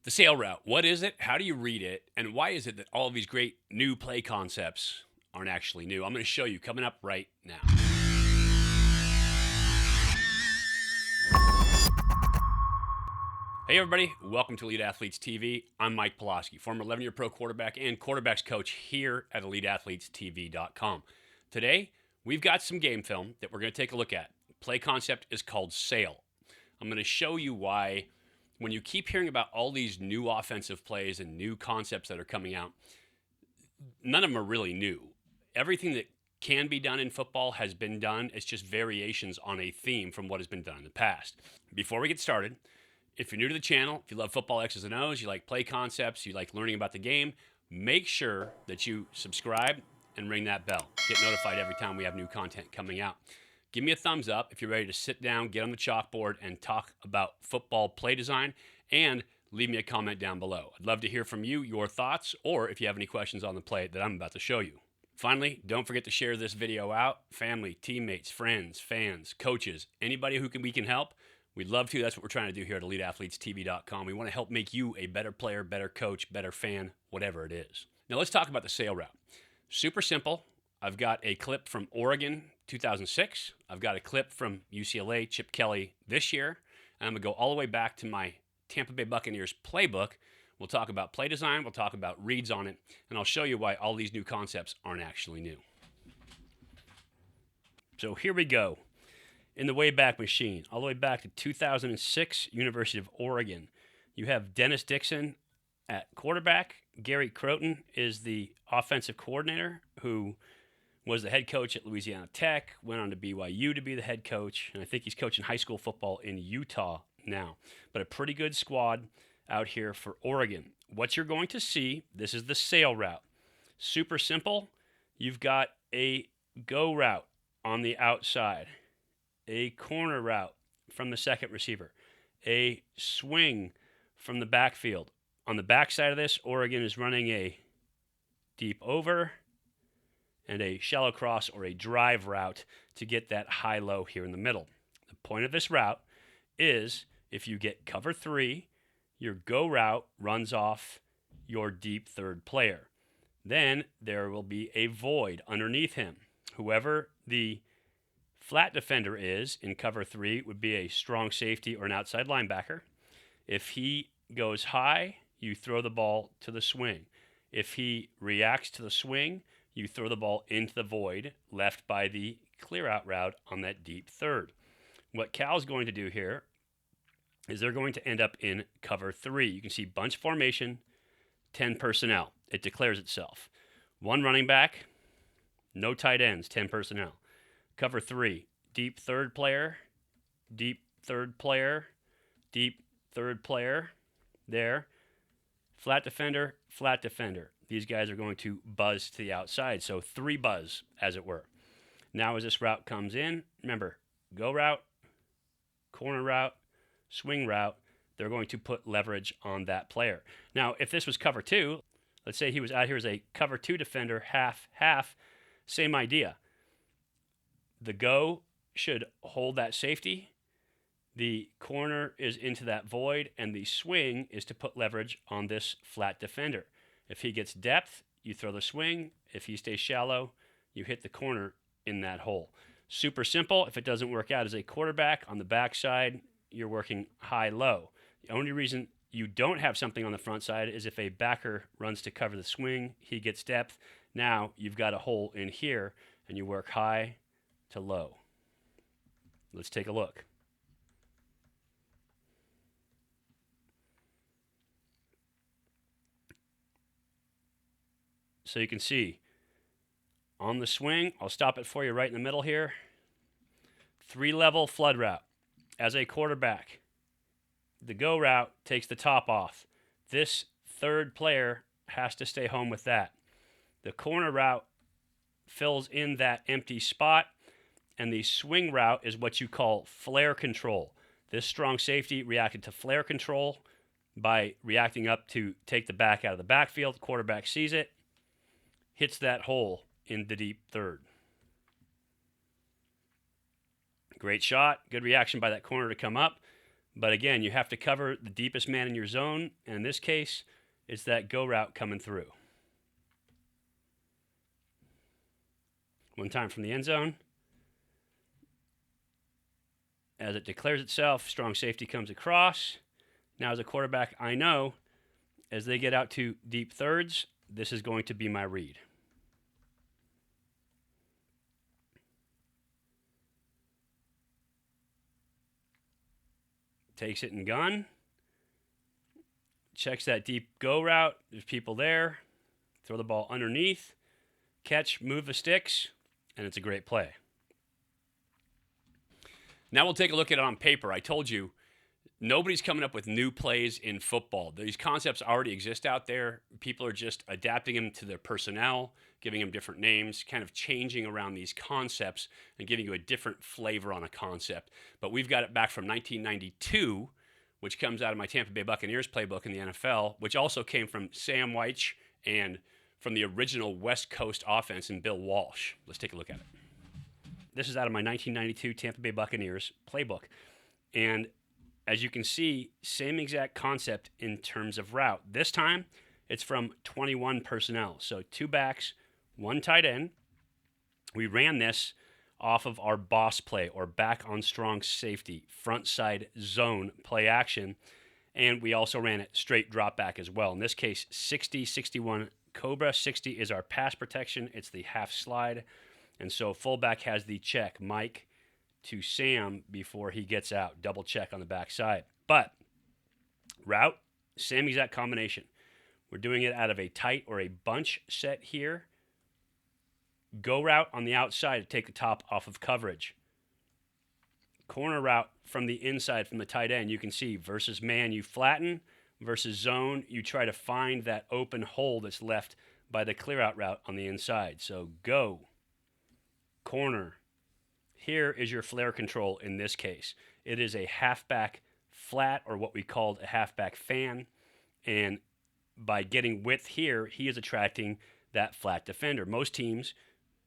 The sail route, what is it? How do you read it? And why is it that all of these great new play concepts aren't actually new? I'm going to show you coming up right now. Hey everybody, welcome to Elite Athletes TV. I'm Mike Pulaski, former 11-year pro quarterback and quarterbacks coach here at EliteAthletesTV.com. Today, we've got some game film that we're going to take a look at. Play concept is called sail. I'm going to show you why when you keep hearing about all these new offensive plays and new concepts that are coming out, none of them are really new. Everything that can be done in football has been done. It's just variations on a theme from what has been done in the past. Before we get started, if you're new to the channel, if you love football X's and O's, you like play concepts, you like learning about the game, make sure that you subscribe and ring that bell. Get notified every time we have new content coming out. Give me a thumbs up if you're ready to sit down, get on the chalkboard, and talk about football play design, and leave me a comment down below. I'd love to hear from you, your thoughts, or if you have any questions on the play that I'm about to show you. Finally, don't forget to share this video out. Family, teammates, friends, fans, coaches, anybody who we can help. We'd love to. That's what we're trying to do here at EliteAthletesTV.com. We want to help make you a better player, better coach, better fan, whatever it is. Now let's talk about the sail route. Super simple. I've got a clip from Oregon 2006. I've got a clip from UCLA, Chip Kelly this year. And I'm going to go all the way back to my Tampa Bay Buccaneers playbook. We'll talk about play design. We'll talk about reads on it. And I'll show you why all these new concepts aren't actually new. So here we go. In the Wayback Machine, all the way back to 2006, University of Oregon. You have Dennis Dixon at quarterback. Gary Croton is the offensive coordinator who was the head coach at Louisiana Tech, went on to BYU to be the head coach, and I think he's coaching high school football in Utah now. But a pretty good squad out here for Oregon. What you're going to see, this is the sail route. Super simple. You've got a go route on the outside, a corner route from the second receiver, a swing from the backfield. On the backside of this, Oregon is running a deep over and a shallow cross or a drive route to get that high-low here in the middle. The point of this route is if you get cover 3, your go route runs off your deep third player. Then there will be a void underneath him. Whoever the flat defender is in cover 3 would be a strong safety or an outside linebacker. If he goes high, you throw the ball to the swing. If he reacts to the swing, you throw the ball into the void left by the clear out route on that deep third. What Cal's going to do here is they're going to end up in cover 3. You can see bunch formation, 10 personnel. It declares itself. 1 running back, no tight ends, 10 personnel. Cover 3, deep third player, deep third player, deep third player, there. Flat defender, flat defender. These guys are going to buzz to the outside, so 3 buzz, as it were. Now as this route comes in, remember, go route, corner route, swing route, they're going to put leverage on that player. Now, if this was cover 2, let's say he was out here as a cover 2 defender, half, same idea. The go should hold that safety. The corner is into that void, and the swing is to put leverage on this flat defender. If he gets depth, you throw the swing. If he stays shallow, you hit the corner in that hole. Super simple. If it doesn't work out as a quarterback, on the backside, you're working high-low. The only reason you don't have something on the front side is if a backer runs to cover the swing, he gets depth. Now you've got a hole in here, and you work high to low. Let's take a look. So you can see on the swing, I'll stop it for you right in the middle here. 3-level flood route. As a quarterback, the go route takes the top off. This third player has to stay home with that. The corner route fills in that empty spot, and the swing route is what you call flare control. This strong safety reacted to flare control by reacting up to take the back out of the backfield. The quarterback sees it, hits that hole in the deep third. Great shot. Good reaction by that corner to come up. But again, you have to cover the deepest man in your zone. And in this case, it's that go route coming through. One time from the end zone. As it declares itself, strong safety comes across. Now as a quarterback, I know as they get out to deep thirds, this is going to be my read. Takes it in gun. Checks that deep go route. There's people there. Throw the ball underneath. Catch, move the sticks, and it's a great play. Now we'll take a look at it on paper. I told you, nobody's coming up with new plays in football. These concepts already exist out there. People are just adapting them to their personnel, giving them different names, kind of changing around these concepts and giving you a different flavor on a concept. But we've got it back from 1992, which comes out of my Tampa Bay Buccaneers playbook in the NFL, which also came from Sam Weich and from the original West Coast offense in Bill Walsh. Let's take a look at it. This is out of my 1992 Tampa Bay Buccaneers playbook. And as you can see, same exact concept in terms of route. This time, it's from 21 personnel. So 2 backs, 1 tight end. We ran this off of our boss play, or back on strong safety, front side zone play action. And we also ran it straight drop back as well. In this case, 60-61 Cobra. 60 is our pass protection. It's the half slide. And so fullback has the check, Mike to Sam before he gets out. Double check on the backside. But route, same exact combination. We're doing it out of a tight or a bunch set here. Go route on the outside to take the top off of coverage. Corner route from the inside from the tight end. You can see versus man, you flatten. Versus zone, you try to find that open hole that's left by the clear out route on the inside. So go. Corner. Here is your flare control in this case. It is a halfback flat, or what we called a halfback fan. And by getting width here, he is attracting that flat defender. Most teams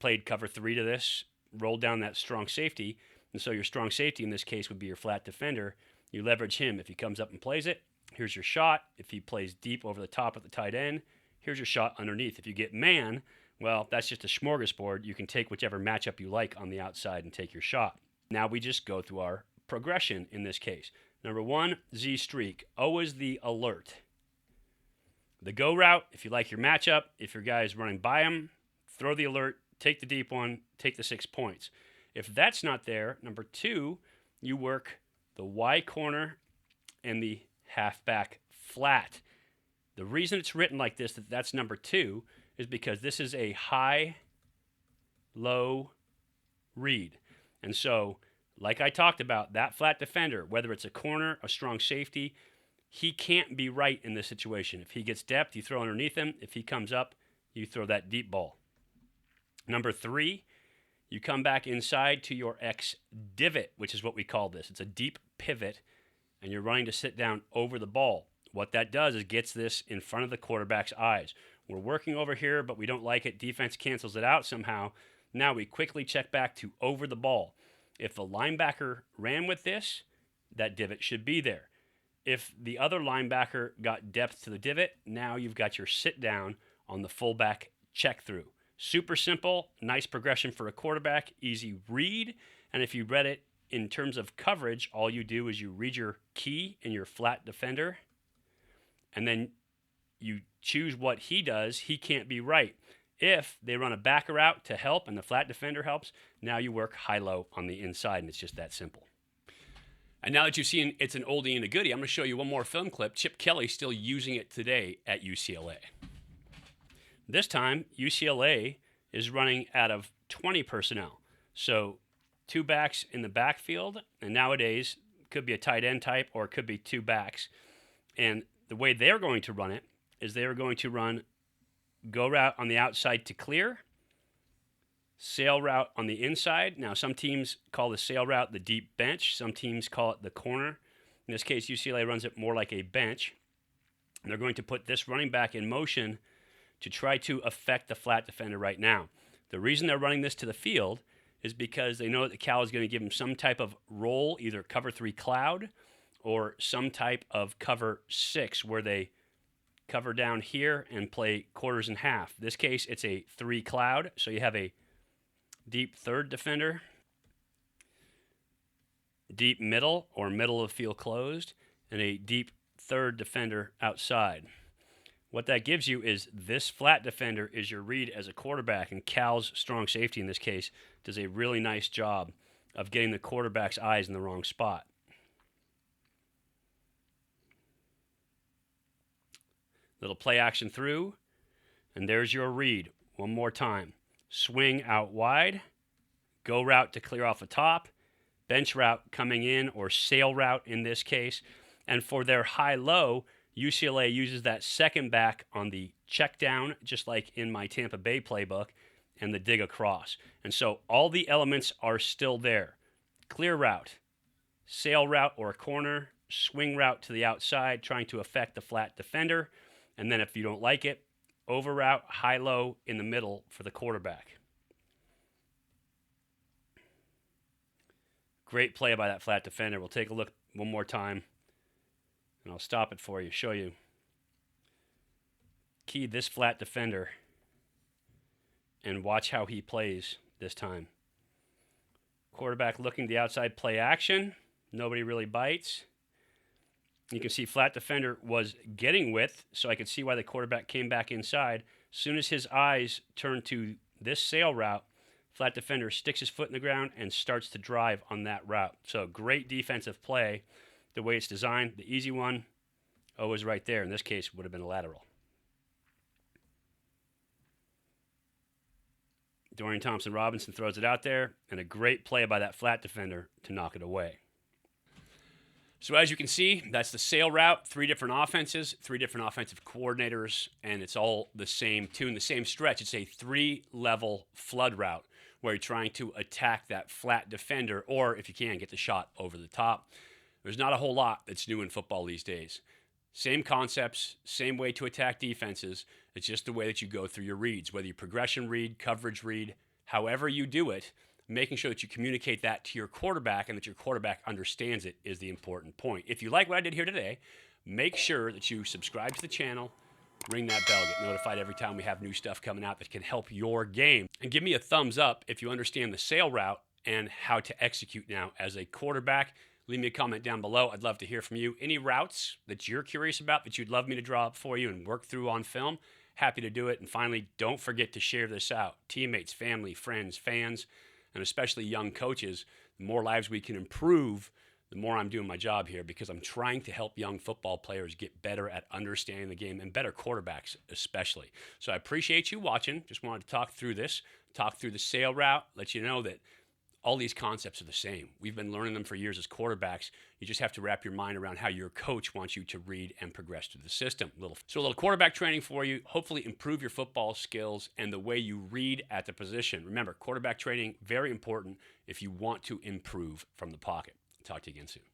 played cover 3 to this, rolled down that strong safety. And so your strong safety in this case would be your flat defender. You leverage him. If he comes up and plays it, here's your shot. If he plays deep over the top of the tight end, here's your shot underneath. If you get man, well, that's just a smorgasbord. You can take whichever matchup you like on the outside and take your shot. Now we just go through our progression in this case. Number 1, Z streak. Always the alert. The go route, if you like your matchup, if your guy is running by him, throw the alert, take the deep one, take the 6 points. If that's not there, number 2, you work the Y corner and the halfback flat. The reason it's written like this, that's number 2, is because this is a high-low read. And so, like I talked about, that flat defender, whether it's a corner, a strong safety, he can't be right in this situation. If he gets depth, you throw underneath him. If he comes up, you throw that deep ball. Number 3, you come back inside to your X divot, which is what we call this. It's a deep pivot, and you're running to sit down over the ball. What that does is gets this in front of the quarterback's eyes. We're working over here, but we don't like it. Defense cancels it out somehow. Now we quickly check back to over the ball. If the linebacker ran with this, that divot should be there. If the other linebacker got depth to the divot, now you've got your sit down on the fullback check through. Super simple, nice progression for a quarterback, easy read. And if you read it in terms of coverage, all you do is you read your key in your flat defender, and then you choose what he does. He can't be right. If they run a backer out to help and the flat defender helps, now you work high-low on the inside, and it's just that simple. And now that you've seen it's an oldie and a goodie, I'm going to show you one more film clip. Chip Kelly's still using it today at UCLA. This time, UCLA is running out of 20 personnel. So 2 backs in the backfield, and nowadays it could be a tight end type or it could be 2 backs. And the way they're going to run it is they are going to run go route on the outside to clear, sail route on the inside. Now, some teams call the sail route the deep bench. Some teams call it the corner. In this case, UCLA runs it more like a bench. And they're going to put this running back in motion to try to affect the flat defender right now. The reason they're running this to the field is because they know that the Cal is going to give him some type of roll, either cover 3 cloud or some type of cover 6 where they cover down here and play quarters and half. In this case, it's a 3 cloud, so you have a deep third defender, deep middle or middle of field closed, and a deep third defender outside. What that gives you is this flat defender is your read as a quarterback, and Cal's strong safety in this case does a really nice job of getting the quarterback's eyes in the wrong spot. Little play action through, and there's your read. One more time. Swing out wide, go route to clear off the top, bench route coming in, or sail route in this case. And for their high-low, UCLA uses that second back on the check down, just like in my Tampa Bay playbook, and the dig across. And so all the elements are still there. Clear route, sail route or corner, swing route to the outside, trying to affect the flat defender. And then if you don't like it, over route, high-low in the middle for the quarterback. Great play by that flat defender. We'll take a look one more time, and I'll stop it for you, show you. Key this flat defender, and watch how he plays this time. Quarterback looking the outside, play action. Nobody really bites. You can see flat defender was getting width, so I could see why the quarterback came back inside. As soon as his eyes turn to this sail route, flat defender sticks his foot in the ground and starts to drive on that route. So great defensive play, the way it's designed. The easy one, is right there. In this case, would have been a lateral. Dorian Thompson-Robinson throws it out there, and a great play by that flat defender to knock it away. So as you can see, that's the sail route, 3 different offenses, 3 different offensive coordinators, and it's all the same tune, the same stretch. It's a 3-level flood route where you're trying to attack that flat defender, or if you can, get the shot over the top. There's not a whole lot that's new in football these days. Same concepts, same way to attack defenses. It's just the way that you go through your reads, whether you progression read, coverage read, however you do it. Making sure that you communicate that to your quarterback and that your quarterback understands it is the important point. If you like what I did here today, make sure that you subscribe to the channel, ring that bell, get notified every time we have new stuff coming out that can help your game. And give me a thumbs up if you understand the sail route and how to execute now as a quarterback. Leave me a comment down below. I'd love to hear from you. Any routes that you're curious about that you'd love me to draw up for you and work through on film, happy to do it. And finally, don't forget to share this out. Teammates, family, friends, fans, and especially young coaches. The more lives we can improve, the more I'm doing my job here, because I'm trying to help young football players get better at understanding the game, and better quarterbacks especially. So I appreciate you watching. Just wanted to talk through this, talk through the sail route, let you know that all these concepts are the same. We've been learning them for years as quarterbacks. You just have to wrap your mind around how your coach wants you to read and progress through the system. So a little quarterback training for you, hopefully improve your football skills and the way you read at the position. Remember, quarterback training, very important if you want to improve from the pocket. Talk to you again soon.